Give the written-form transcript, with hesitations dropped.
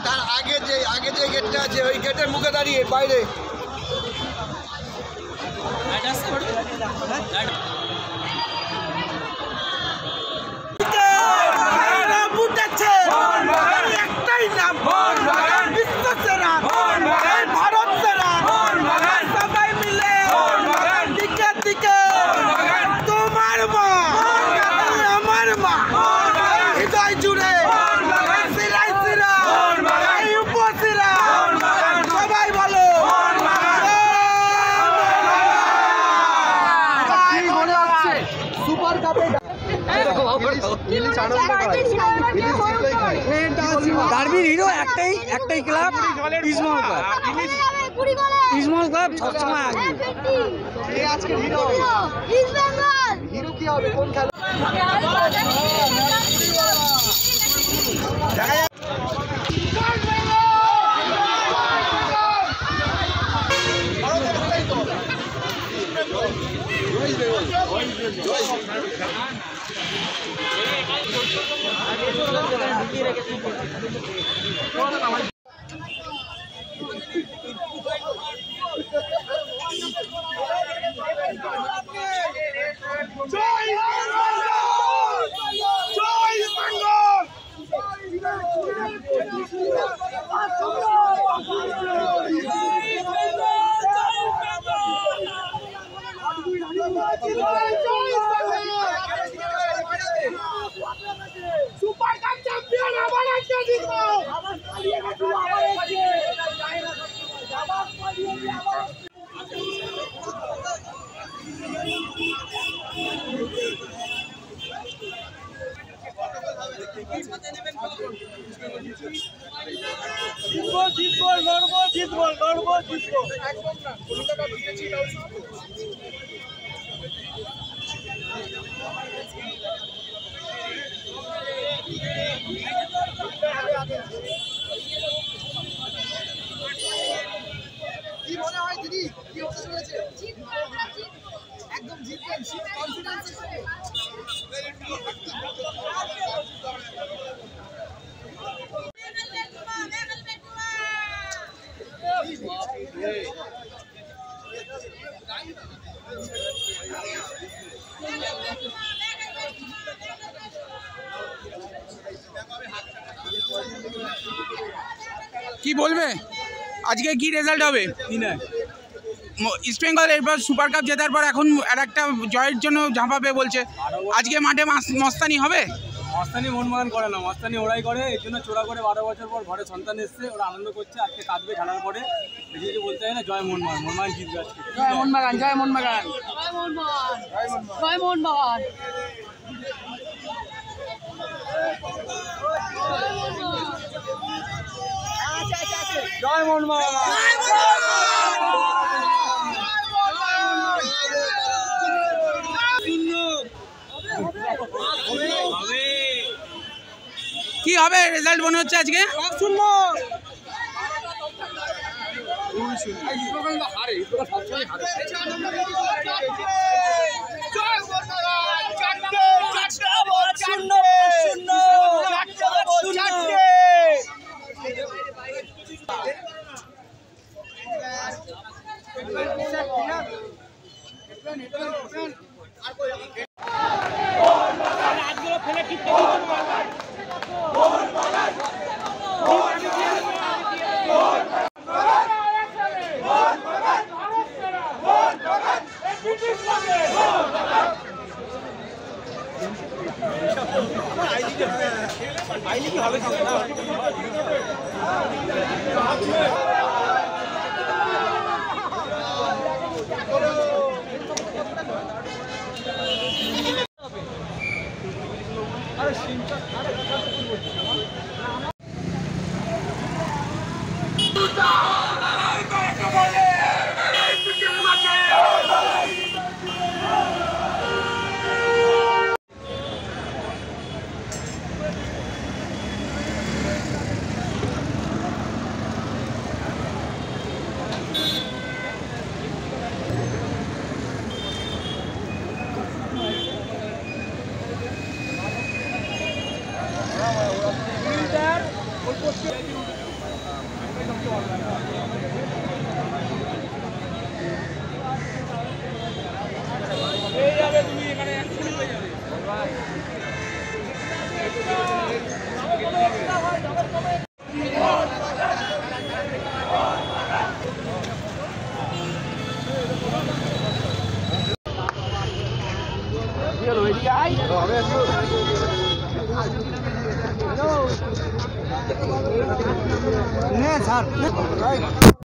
তার আগে যে গেটটা আছে ওই গেটের মুখে দাঁড়িয়ে বাইরে একটাই নাম বিশ্ব সেরা ভারত সেরা সবাই মিলে দিকে দিকে তোমার মা আমার মা হৃদয় জুড়ে সিরাই সিরা উপসিরা সবাই বলো মনে হচ্ছে সুপার কাপে ডার্বির হিরো একটাই ক্লাব ইসমল ক্লাব সবসময় আগে আজকে হিরো কি হবে কোন খেলা সুপার কাপ চ্যাম্পিয়ন আবার একটা জিতবো জিতবো কি মনে হয় দিদি কি হতে চলেছে একদম জিতবেন কনফিডেন্স কি বলবে আজকে কি রেজাল্ট হবে ইস্ট বেঙ্গল এরপর সুপার কাপ জেতার পর এখন আর একটা জয়ের জন্য ঝাঁপাবে বলছে আজকে মাঠে মস্তানি হবে মস্তানি মোহনবাগান করে না মস্তানি ওরাই করে এর জন্য চোরা করে 12 বছর পর ঘরে সন্তান এসছে ওরা আনন্দ করছে আজকে কাঁদবে খেলার পরে এদিকে বলতে হয় না জয় মোহনবাগান মোহনবাগান জিতবে আজকে জয় মোহনবাগান জয় মোহনবাগান জয় মোহনবাগান জয় মোহনবাগান কি হবে রেজাল্ট মনে হচ্ছে আজকে আইনি কি হবে স্যার